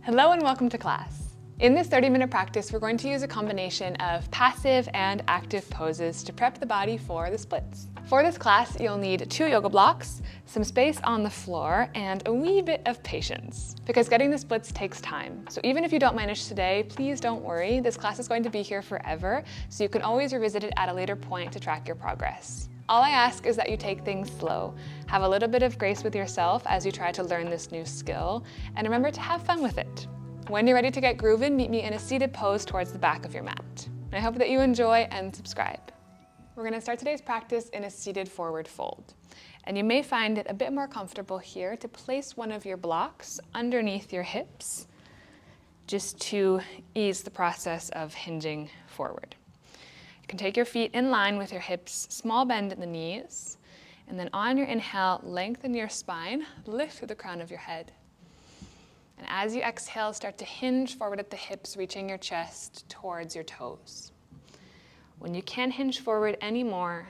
Hello and welcome to class. In this 30-minute practice, we're going to use a combination of passive and active poses to prep the body for the splits. For this class, you'll need 2 yoga blocks, some space on the floor, and a wee bit of patience, because getting the splits takes time. So even if you don't manage today, please don't worry. This class is going to be here forever, so you can always revisit it at a later point to track your progress. All I ask is that you take things slow, have a little bit of grace with yourself as you try to learn this new skill, and remember to have fun with it. When you're ready to get grooving, meet me in a seated pose towards the back of your mat. I hope that you enjoy and subscribe. We're going to start today's practice in a seated forward fold. And you may find it a bit more comfortable here to place one of your blocks underneath your hips, just to ease the process of hinging forward. You can take your feet in line with your hips, small bend in the knees, and then on your inhale, lengthen your spine, lift through the crown of your head. And as you exhale, start to hinge forward at the hips, reaching your chest towards your toes. When you can't hinge forward anymore,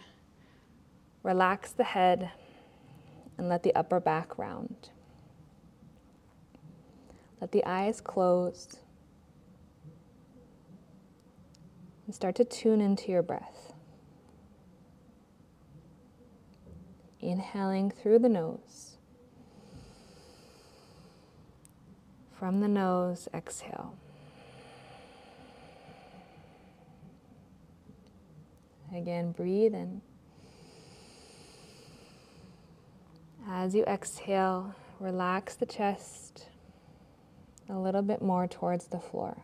relax the head and let the upper back round. Let the eyes close and start to tune into your breath. Inhaling through the nose. From the nose, exhale. Again, breathe in. As you exhale, relax the chest a little bit more towards the floor.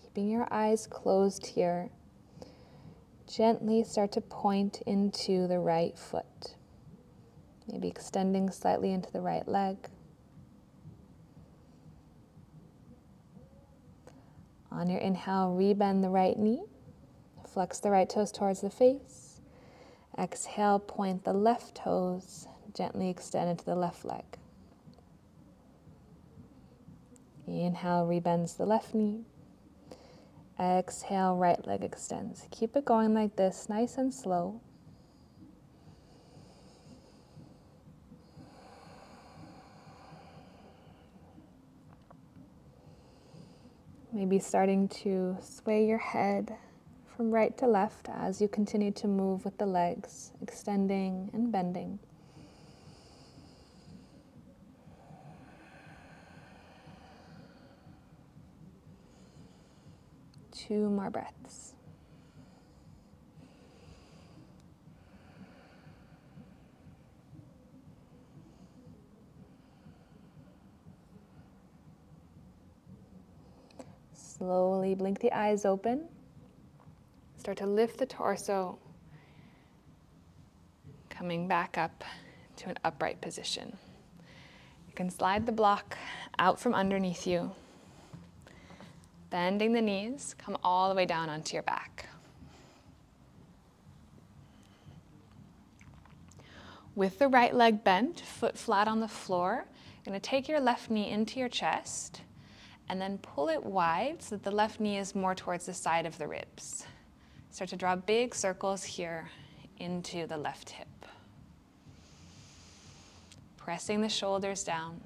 Keeping your eyes closed here, gently start to point into the right foot. Maybe extending slightly into the right leg. On your inhale, rebend the right knee. Flex the right toes towards the face. Exhale, point the left toes, gently extend into the left leg. Inhale, rebends the left knee. Exhale, right leg extends. Keep it going like this, nice and slow. Maybe starting to sway your head from right to left as you continue to move with the legs, extending and bending. Two more breaths. Slowly blink the eyes open. Start to lift the torso, coming back up to an upright position. You can slide the block out from underneath you. Bending the knees, come all the way down onto your back. With the right leg bent, foot flat on the floor, you're going to take your left knee into your chest and then pull it wide so that the left knee is more towards the side of the ribs. Start to draw big circles here into the left hip. Pressing the shoulders down.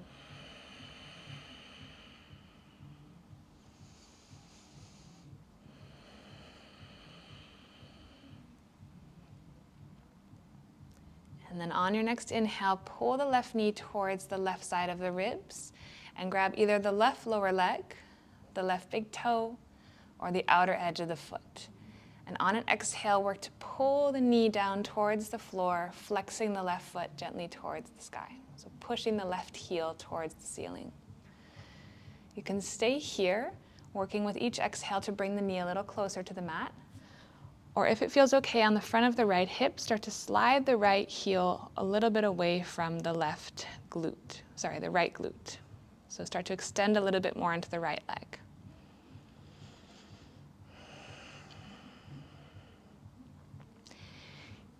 And then on your next inhale, pull the left knee towards the left side of the ribs and grab either the left lower leg, the left big toe, or the outer edge of the foot. And on an exhale, work to pull the knee down towards the floor, flexing the left foot gently towards the sky. So pushing the left heel towards the ceiling. You can stay here, working with each exhale to bring the knee a little closer to the mat. Or if it feels okay on the front of the right hip, start to slide the right heel a little bit away from the left glute, the right glute. So start to extend a little bit more into the right leg.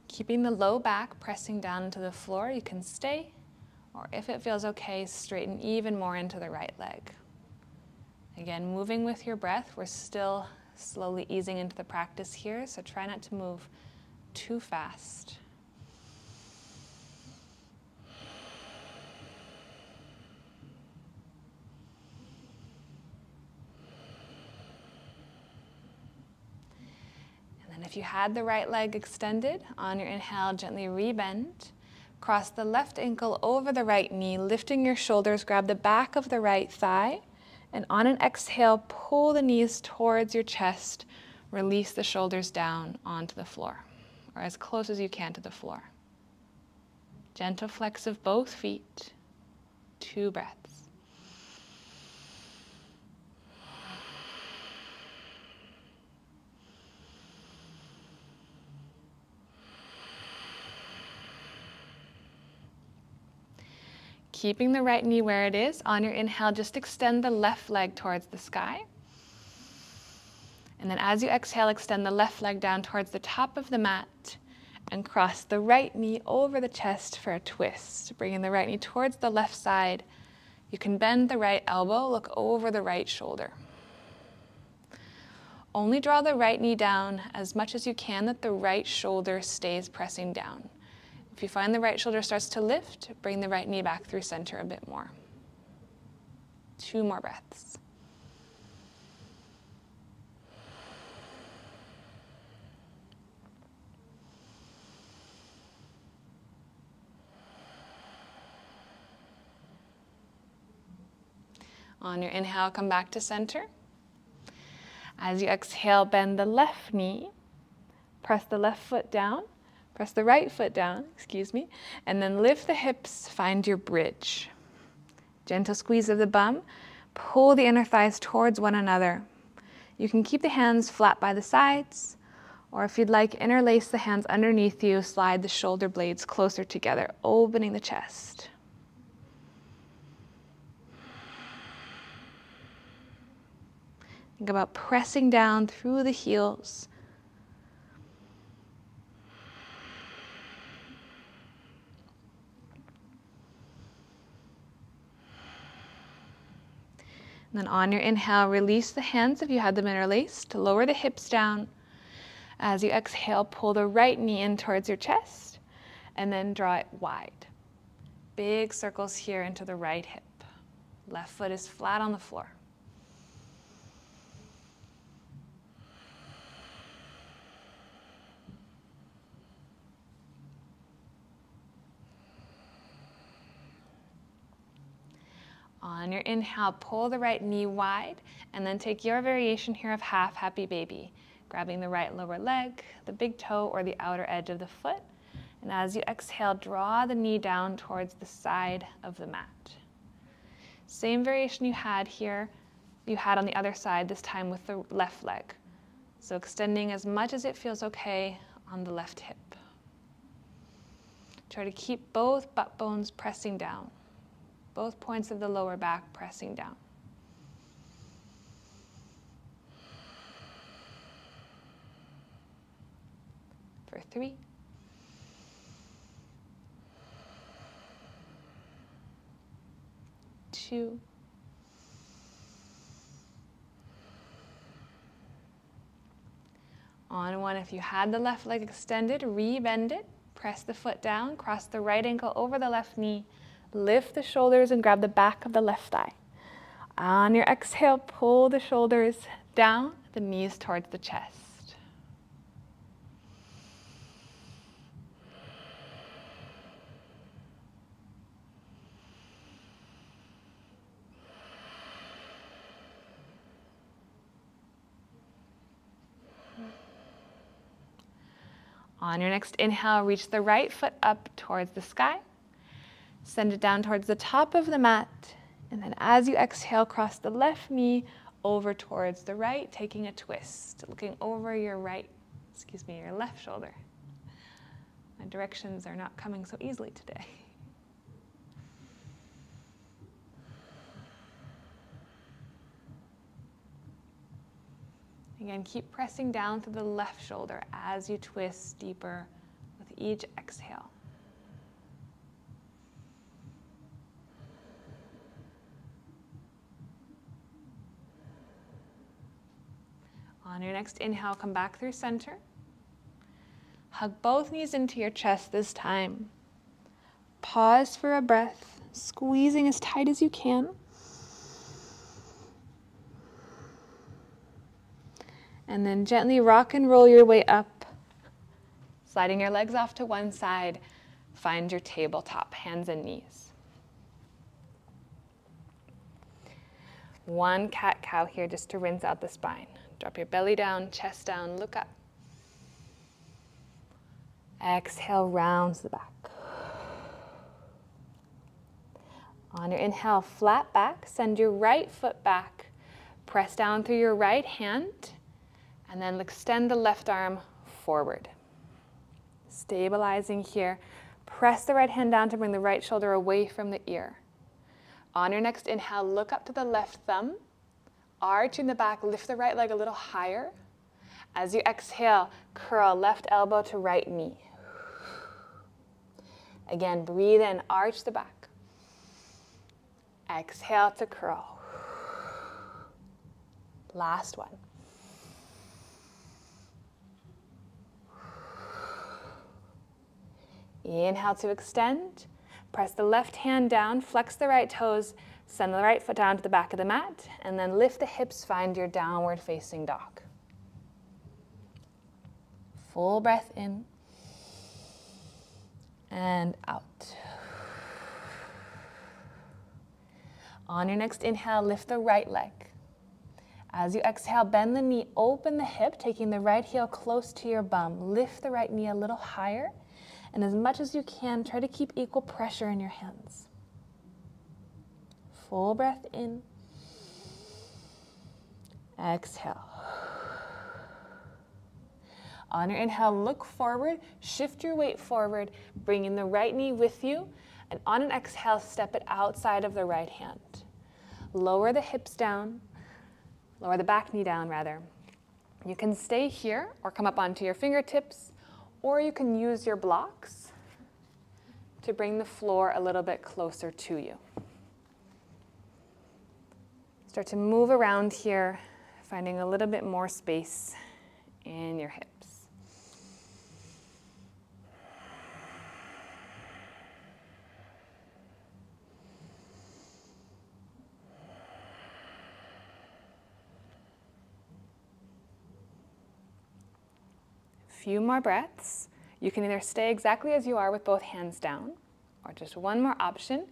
Keeping the low back pressing down into the floor, you can stay Or if it feels okay, straighten even more into the right leg. Again, moving with your breath. We're still slowly easing into the practice here, so try not to move too fast. And then if you had the right leg extended, on your inhale, gently rebend. Cross the left ankle over the right knee, lifting your shoulders, grab the back of the right thigh, and on an exhale, pull the knees towards your chest, release the shoulders down onto the floor, or as close as you can to the floor. Gentle flex of both feet, 2 breaths. Keeping the right knee where it is, on your inhale, just extend the left leg towards the sky. And then as you exhale, extend the left leg down towards the top of the mat and cross the right knee over the chest for a twist. Bringing the right knee towards the left side. You can bend the right elbow, look over the right shoulder. Only draw the right knee down as much as you can that the right shoulder stays pressing down. If you find the right shoulder starts to lift, bring the right knee back through center a bit more. 2 more breaths. On your inhale, come back to center. As you exhale, bend the left knee, press the left foot down, press the right foot down, and then lift the hips, find your bridge. Gentle squeeze of the bum, pull the inner thighs towards one another. You can keep the hands flat by the sides, or if you'd like, interlace the hands underneath you, slide the shoulder blades closer together, opening the chest. Think about pressing down through the heels. And then on your inhale, release the hands if you had them interlaced to lower the hips down. As you exhale, pull the right knee in towards your chest and then draw it wide. Big circles here into the right hip. Left foot is flat on the floor. On your inhale, pull the right knee wide, and then take your variation here of half happy baby, grabbing the right lower leg, the big toe, or the outer edge of the foot. And as you exhale, draw the knee down towards the side of the mat. Same variation you had here, you had on the other side, this time with the left leg. So extending as much as it feels okay on the left hip. Try to keep both butt bones pressing down. Both points of the lower back pressing down. For 3. 2. 1. If you had the left leg extended, re-bend it. Press the foot down, cross the right ankle over the left knee. Lift the shoulders and grab the back of the left thigh. On your exhale, pull the shoulders down, the knees towards the chest. On your next inhale, reach the right foot up towards the sky. Send it down towards the top of the mat, and then as you exhale, cross the left knee over towards the right, taking a twist, looking over your your left shoulder. My directions are not coming so easily today. Again, keep pressing down to the left shoulder as you twist deeper with each exhale. On your next inhale, come back through center. Hug both knees into your chest this time. Pause for a breath, squeezing as tight as you can. And then gently rock and roll your way up, sliding your legs off to one side. Find your tabletop, hands and knees. One cat-cow here just to rinse out the spine. Drop your belly down, chest down, look up. Exhale, rounds the back. On your inhale, flat back, send your right foot back. Press down through your right hand, and then extend the left arm forward. Stabilizing here. Press the right hand down to bring the right shoulder away from the ear. On your next inhale, look up to the left thumb. Arch in the back, lift the right leg a little higher. As you exhale, curl left elbow to right knee. Again, breathe in, arch the back. Exhale to curl. Last one. Inhale to extend. Press the left hand down, flex the right toes, send the right foot down to the back of the mat, and then lift the hips, find your downward facing dog. Full breath in and out. On your next inhale, lift the right leg. As you exhale, bend the knee, open the hip, taking the right heel close to your bum. Lift the right knee a little higher, and as much as you can, try to keep equal pressure in your hands. Full breath in. Exhale. On your inhale, look forward, shift your weight forward, bringing the right knee with you, and on an exhale, step it outside of the right hand. Lower the hips down, lower the back knee down rather. You can stay here or come up onto your fingertips, or you can use your blocks to bring the floor a little bit closer to you. Start to move around here, finding a little bit more space in your hips. Few more breaths. You can either stay exactly as you are with both hands down, or just one more option.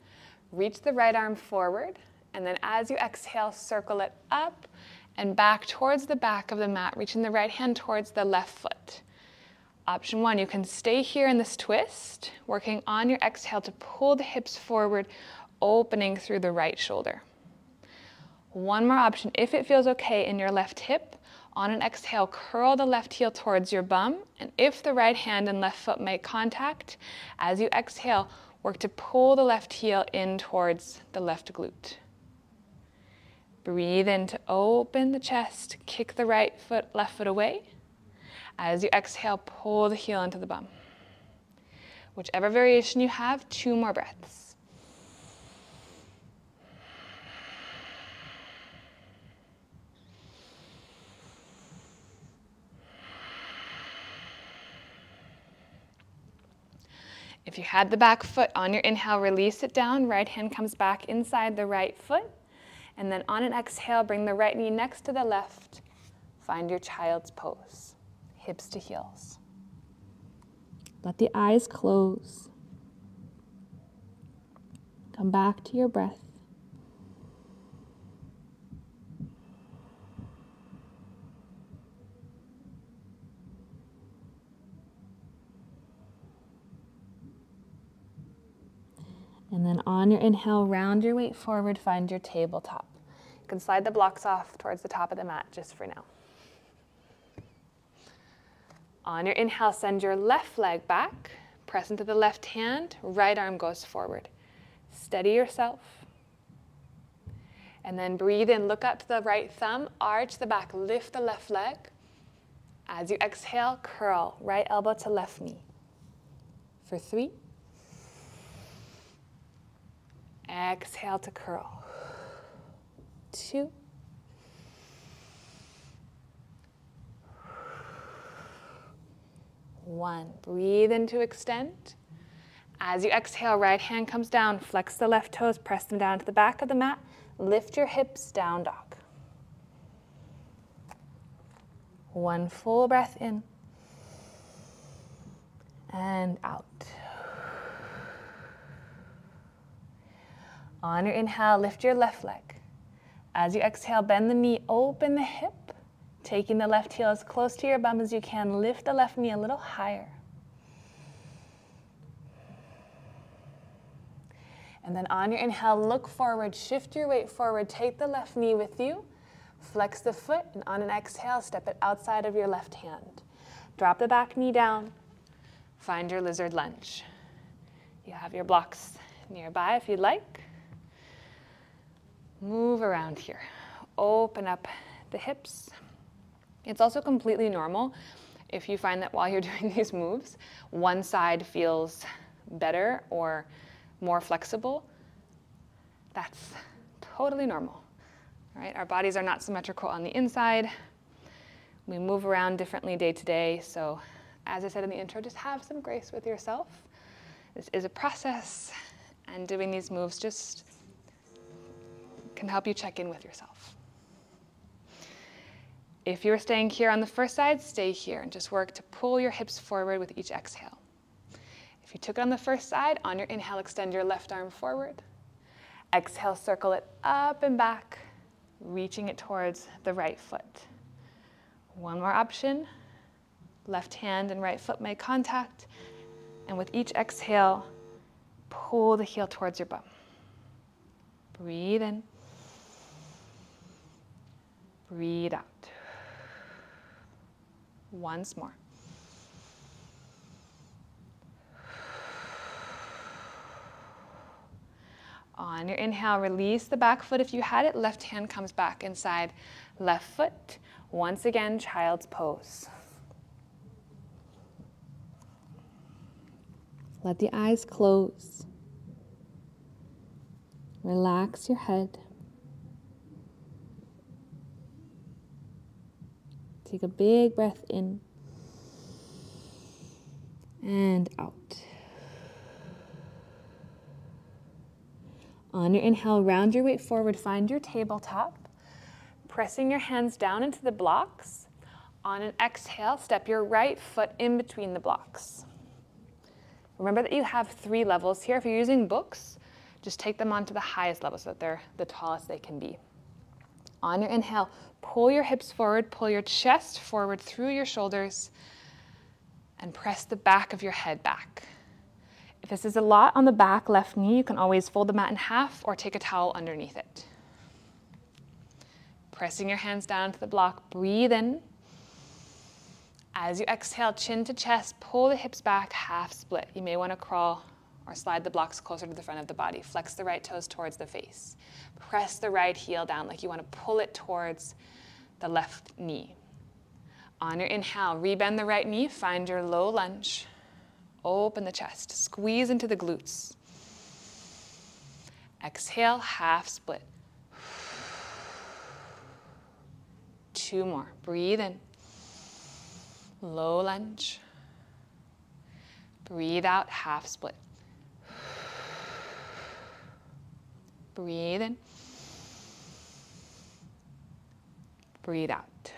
Reach the right arm forward, and then as you exhale, circle it up and back towards the back of the mat, reaching the right hand towards the left foot. Option one, you can stay here in this twist, working on your exhale to pull the hips forward, opening through the right shoulder. One more option, if it feels okay in your left hip, on an exhale, curl the left heel towards your bum, and if the right hand and left foot make contact, as you exhale, work to pull the left heel in towards the left glute. Breathe in to open the chest, kick the right foot, left foot away. As you exhale, pull the heel into the bum. Whichever variation you have, 2 more breaths. If you had the back foot on your inhale, release it down. Right hand comes back inside the right foot. And then on an exhale, bring the right knee next to the left. Find your child's pose, hips to heels. Let the eyes close. Come back to your breath. And then on your inhale, round your weight forward, find your tabletop. You can slide the blocks off towards the top of the mat just for now. On your inhale, send your left leg back, press into the left hand, right arm goes forward. Steady yourself. And then breathe in, look up to the right thumb, arch the back, lift the left leg. As you exhale, curl, right elbow to left knee. For 3. Exhale to curl. 2. 1. Breathe in to extend. As you exhale, right hand comes down, flex the left toes, press them down to the back of the mat, lift your hips, down dog. 1 full breath in and out. On your inhale, lift your left leg. As you exhale, bend the knee, open the hip, taking the left heel as close to your bum as you can. Lift the left knee a little higher. And then on your inhale, look forward, shift your weight forward, take the left knee with you, flex the foot, and on an exhale, step it outside of your left hand. Drop the back knee down, find your lizard lunge. You have your blocks nearby if you'd like. Move around here. Open up the hips. It's also completely normal if you find that while you're doing these moves, one side feels better or more flexible. That's totally normal. All right? Our bodies are not symmetrical on the inside. We move around differently day to day. So as I said in the intro, just have some grace with yourself. This is a process, and doing these moves just can help you check in with yourself. If you're staying here on the first side, stay here and just work to pull your hips forward with each exhale. If you took it on the first side, on your inhale, extend your left arm forward. Exhale, circle it up and back, reaching it towards the right foot. One more option. Left hand and right foot make contact. And with each exhale, pull the heel towards your bum. Breathe in. Breathe out. Once more. On your inhale, release the back foot if you had it. Left hand comes back inside left foot. Once again, child's pose. Let the eyes close. Relax your head. Take a big breath in and out. On your inhale, round your weight forward, find your tabletop, pressing your hands down into the blocks. On an exhale, step your right foot in between the blocks. Remember that you have 3 levels here. If you're using books, just take them onto the highest level so that they're the tallest they can be. On your inhale, pull your hips forward, pull your chest forward through your shoulders, and press the back of your head back. If this is a lot on the back left knee, you can always fold the mat in half or take a towel underneath it. Pressing your hands down to the block, breathe in. As you exhale, chin to chest, pull the hips back, half split. You may want to crawl or slide the blocks closer to the front of the body. Flex the right toes towards the face. Press the right heel down like you want to pull it towards the left knee. On your inhale, rebend the right knee, find your low lunge. Open the chest, squeeze into the glutes. Exhale, half split. 2 more, breathe in. Low lunge. Breathe out, half split. Breathe in. Breathe out.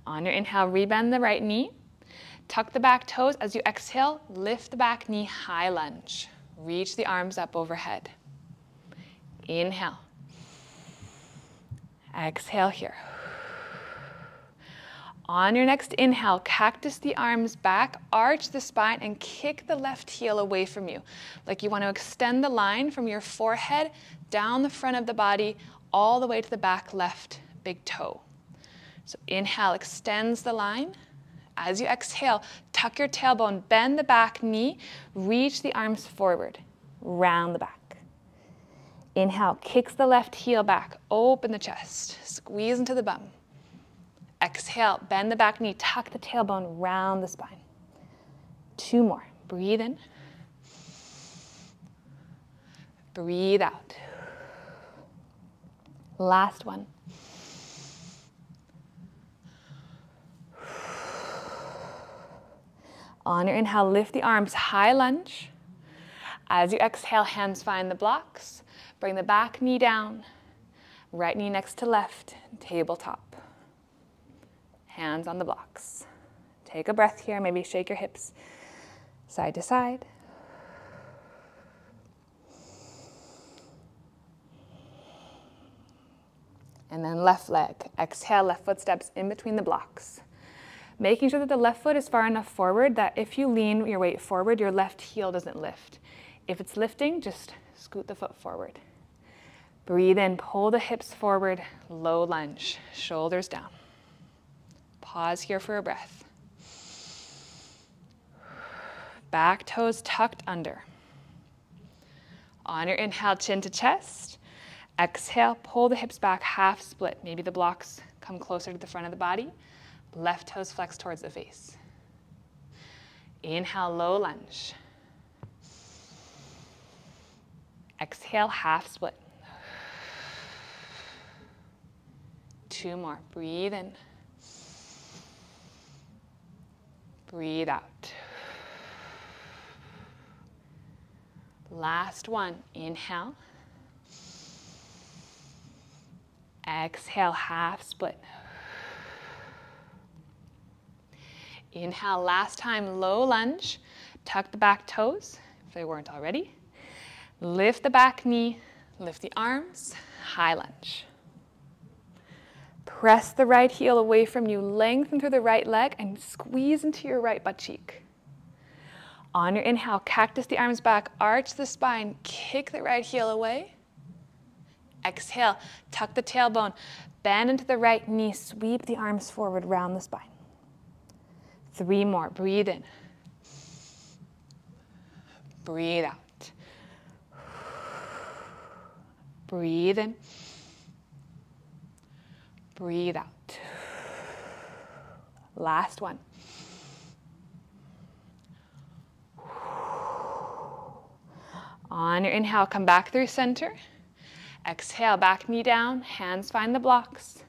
On your inhale, rebend the right knee. Tuck the back toes. As you exhale, lift the back knee, high lunge. Reach the arms up overhead. Inhale. Exhale here. On your next inhale, cactus the arms back, arch the spine, and kick the left heel away from you. Like you want to extend the line from your forehead down the front of the body, all the way to the back left big toe. So inhale, extends the line. As you exhale, tuck your tailbone, bend the back knee, reach the arms forward, round the back. Inhale, kicks the left heel back, open the chest, squeeze into the bum. Exhale, bend the back knee, tuck the tailbone, round the spine. 2 more, breathe in. Breathe out. Last one. On your inhale, lift the arms, high lunge. As you exhale, hands find the blocks. Bring the back knee down, right knee next to left, tabletop. Hands on the blocks. Take a breath here, maybe shake your hips side to side. And then left leg. Exhale, left foot steps in between the blocks. Making sure that the left foot is far enough forward that if you lean your weight forward, your left heel doesn't lift. If it's lifting, just scoot the foot forward. Breathe in, pull the hips forward, low lunge, shoulders down. Pause here for a breath. Back toes tucked under. On your inhale, chin to chest. Exhale, pull the hips back, half split. Maybe the blocks come closer to the front of the body. Left toes flex towards the face. Inhale, low lunge. Exhale, half split. 2 more. Breathe in. Breathe out. Last one. Inhale. Exhale, half split. Inhale, last time, low lunge. Tuck the back toes, if they weren't already. Lift the back knee, lift the arms, high lunge. Press the right heel away from you, lengthen through the right leg, and squeeze into your right butt cheek. On your inhale, cactus the arms back, arch the spine, kick the right heel away. Exhale, tuck the tailbone, bend into the right knee, sweep the arms forward, round the spine. 3 more, breathe in. Breathe out. Breathe in. Breathe out. Last one. On your inhale, come back through center. Exhale, back knee down, hands find the blocks.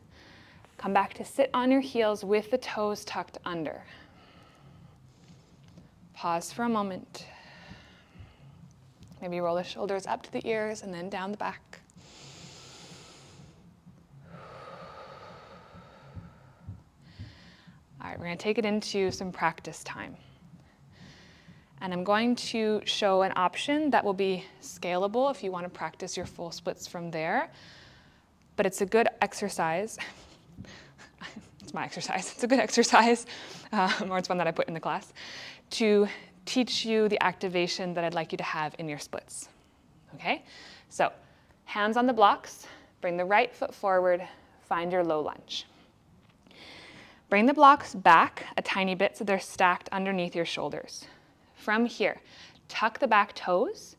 Come back to sit on your heels with the toes tucked under. Pause for a moment. Maybe roll the shoulders up to the ears and then down the back. All right, we're going to take it into some practice time. And I'm going to show an option that will be scalable if you want to practice your full splits from there. But it's a good exercise. It's my exercise. It's a good exercise, or it's one that I put in the class, to teach you the activation that I'd like you to have in your splits. Okay? So, hands on the blocks. Bring the right foot forward. Find your low lunge. Bring the blocks back a tiny bit so they're stacked underneath your shoulders. From here, tuck the back toes,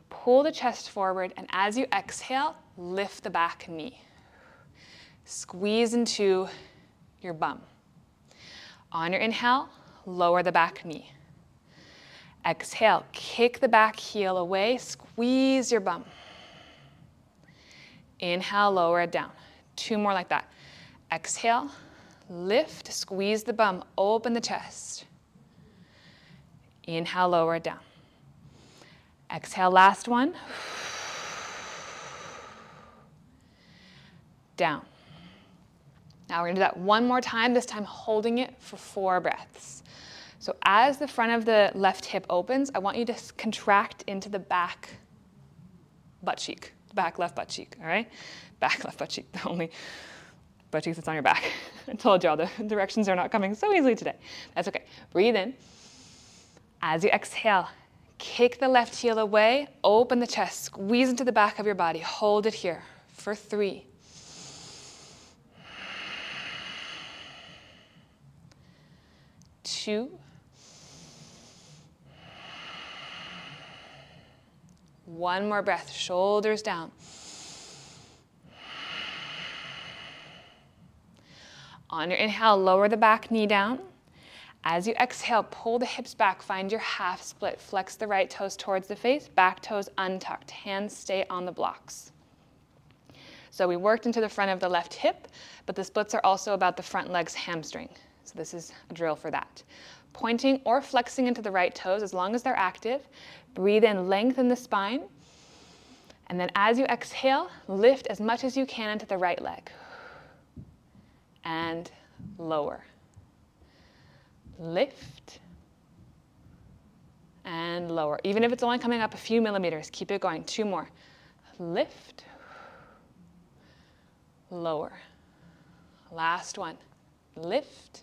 pull the chest forward, and as you exhale, lift the back knee. Squeeze into your bum. On your inhale, lower the back knee. Exhale, kick the back heel away, squeeze your bum. Inhale, lower it down. 2 more like that. Exhale, lift, squeeze the bum, open the chest. Inhale, lower it down. Exhale, last one. Down. Now we're going to do that one more time, this time holding it for 4 breaths. So as the front of the left hip opens, I want you to contract into the back butt cheek, back left butt cheek, all right? Back left butt cheek, the only butt cheek that's on your back. I told y'all the directions are not coming so easily today. That's okay. Breathe in. As you exhale, kick the left heel away, open the chest, squeeze into the back of your body. Hold it here for 3. 2. 1 more breath, shoulders down. On your inhale, lower the back knee down. As you exhale, pull the hips back, find your half split. Flex the right toes towards the face, back toes untucked. Hands stay on the blocks. So we worked into the front of the left hip, but the splits are also about the front leg's hamstring. So this is a drill for that. pointing or flexing into the right toes as long as they're active. Breathe in, lengthen the spine. And then as you exhale, lift as much as you can into the right leg. And lower. Lift. And lower. Even if it's only coming up a few millimeters, keep it going. 2 more. Lift. Lower. Last one. Lift.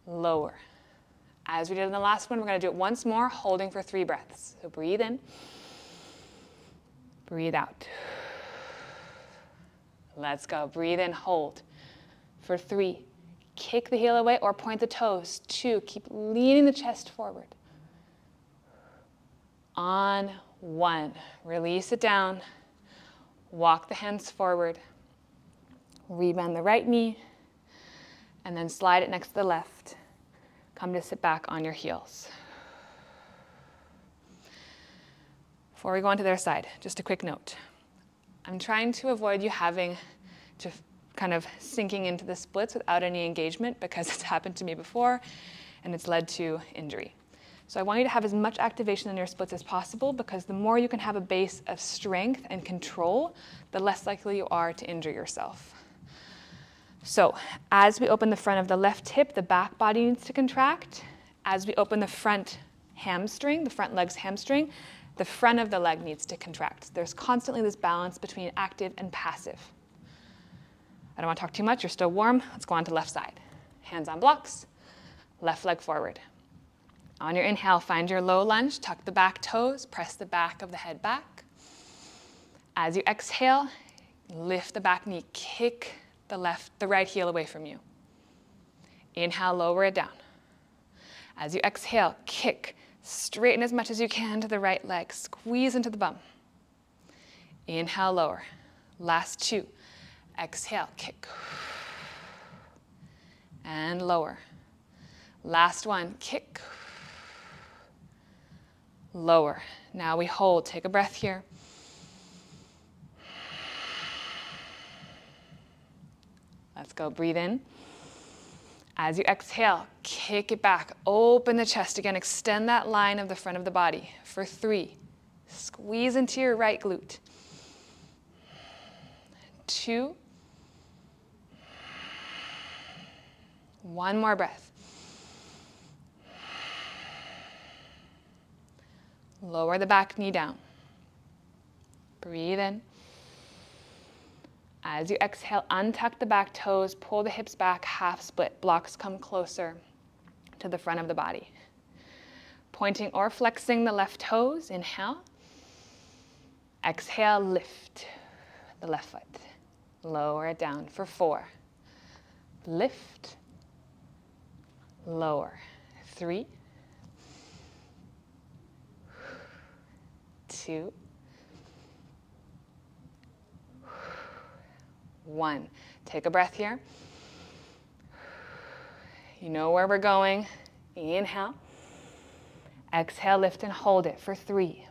Lower. As we did in the last one, we're going to do it once more, holding for 3 breaths. So breathe in. Breathe out. Let's go. Breathe in, hold. For 3. Kick the heel away or point the toes. 2. Keep leaning the chest forward. On 1. Release it down. Walk the hands forward. Rebend the right knee. And then slide it next to the left. Come to sit back on your heels. Before we go on to their side, just a quick note. I'm trying to avoid you having to kind of sinking into the splits without any engagement because it's happened to me before and it's led to injury. So I want you to have as much activation in your splits as possible because the more you can have a base of strength and control, the less likely you are to injure yourself. So as we open the front of the left hip, the back body needs to contract. As we open the front hamstring, the front leg's hamstring, the front of the leg needs to contract. There's constantly this balance between active and passive. I don't want to talk too much. You're still warm. Let's go on to left side. Hands on blocks. Left leg forward. On your inhale, find your low lunge. Tuck the back toes. Press the back of the head back. As you exhale, lift the back knee. Kick the right heel away from you. Inhale, lower it down. As you exhale, kick. Straighten as much as you can to the right leg. Squeeze into the bum. Inhale, lower. Last 2. Exhale, kick. And lower. Last 1, kick. Lower. Now we hold. Take a breath here. Let's go. Breathe in. As you exhale, kick it back. Open the chest again. Extend that line of the front of the body. For 3. Squeeze into your right glute. 2. 1 more breath. Lower the back knee down. Breathe in. As you exhale, untuck the back toes, pull the hips back, half split. Blocks come closer to the front of the body. Pointing or flexing the left toes, inhale. Exhale, lift the left foot. Lower it down for 4. Lift. Lower. 3. 2. 1. Take a breath here. You know where we're going. Inhale. Exhale, lift and hold it for 3.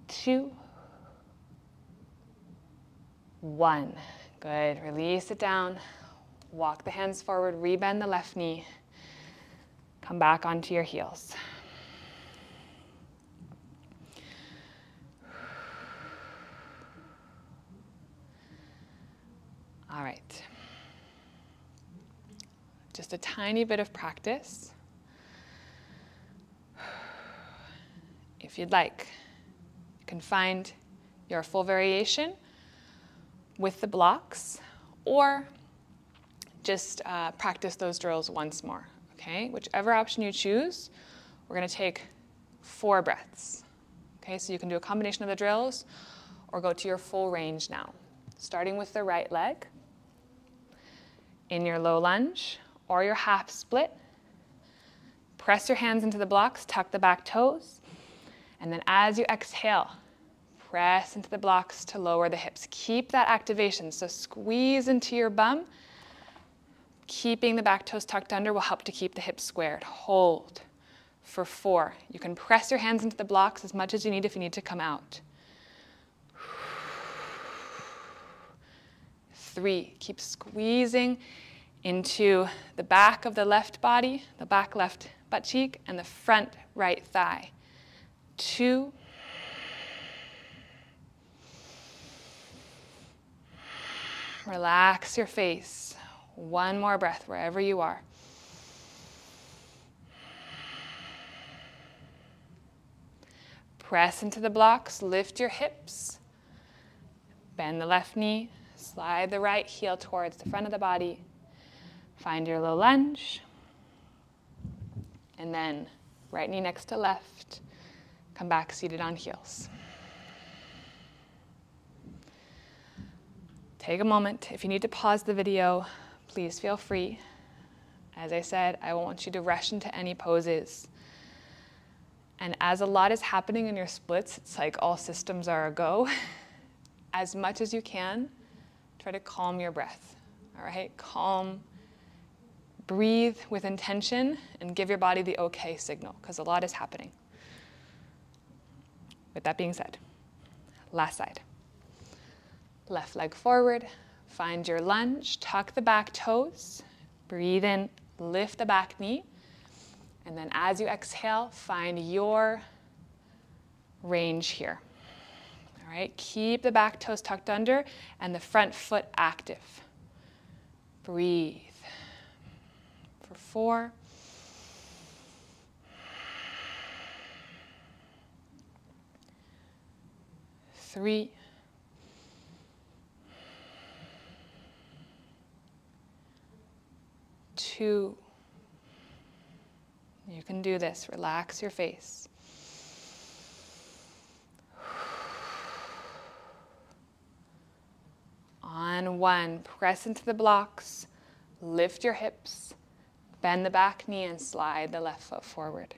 2. 1. Good. Release it down. Walk the hands forward. Rebend the left knee. Come back onto your heels. All right. Just a tiny bit of practice. If you'd like, you can find your full variation with the blocks or just practice those drills once more, okay? Whichever option you choose, we're gonna take 4 breaths, okay? So you can do a combination of the drills or go to your full range now. Starting with the right leg, in your low lunge or your half split, press your hands into the blocks, tuck the back toes, and then as you exhale, press into the blocks to lower the hips. Keep that activation, so squeeze into your bum. Keeping the back toes tucked under will help to keep the hips squared. Hold for 4. You can press your hands into the blocks as much as you need if you need to come out. 3. Keep squeezing into the back of the left body, the back left butt cheek, and the front right thigh. 2. Relax your face. 1 more breath wherever you are. Press into the blocks, lift your hips. Bend the left knee, slide the right heel towards the front of the body. Find your low lunge. And then right knee next to left. Come back seated on heels. Take a moment. If you need to pause the video, please feel free. As I said, I won't want you to rush into any poses. And as a lot is happening in your splits, it's like all systems are a go. As much as you can, try to calm your breath. All right? Calm. Breathe with intention and give your body the okay signal, because a lot is happening. With that being said, last side. Left leg forward, find your lunge, tuck the back toes, breathe in, lift the back knee, and then as you exhale, find your range here. All right, keep the back toes tucked under and the front foot active. Breathe. For 4. 3. 2. You can do this. Relax your face. On 1, press into the blocks, lift your hips, bend the back knee and slide the left foot forward.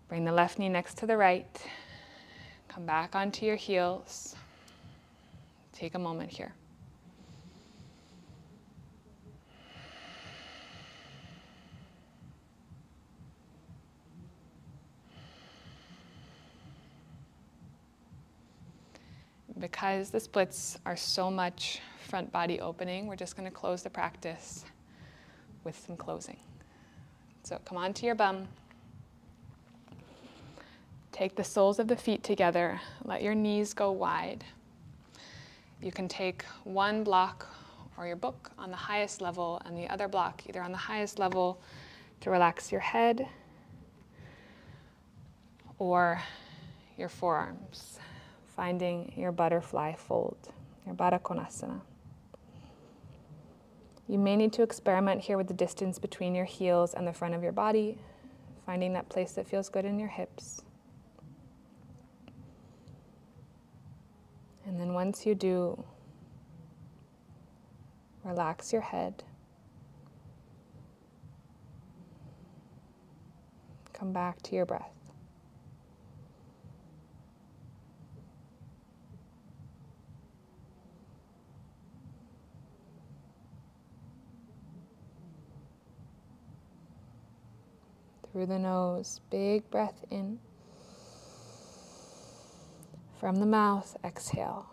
Bring the left knee next to the right. Come back onto your heels. Take a moment here. Because the splits are so much front body opening, we're just going to close the practice with some closing. So come onto your bum. Take the soles of the feet together. Let your knees go wide. You can take one block or your book on the highest level and the other block either on the highest level to relax your head or your forearms, finding your butterfly fold, your Baddha Konasana. You may need to experiment here with the distance between your heels and the front of your body, finding that place that feels good in your hips. And then once you do, relax your head. Come back to your breath. Through the nose, big breath in. From the mouth, exhale.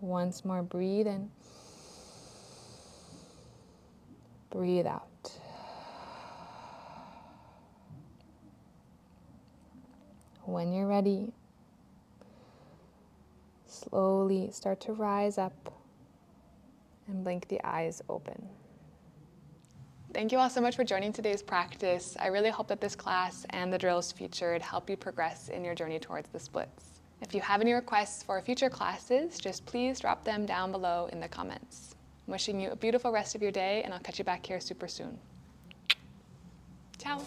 Once more, breathe in. Breathe out. When you're ready, slowly start to rise up and blink the eyes open. Thank you all so much for joining today's practice. I really hope that this class and the drills featured help you progress in your journey towards the splits. If you have any requests for future classes, just please drop them down below in the comments. I'm wishing you a beautiful rest of your day, and I'll catch you back here super soon. Ciao.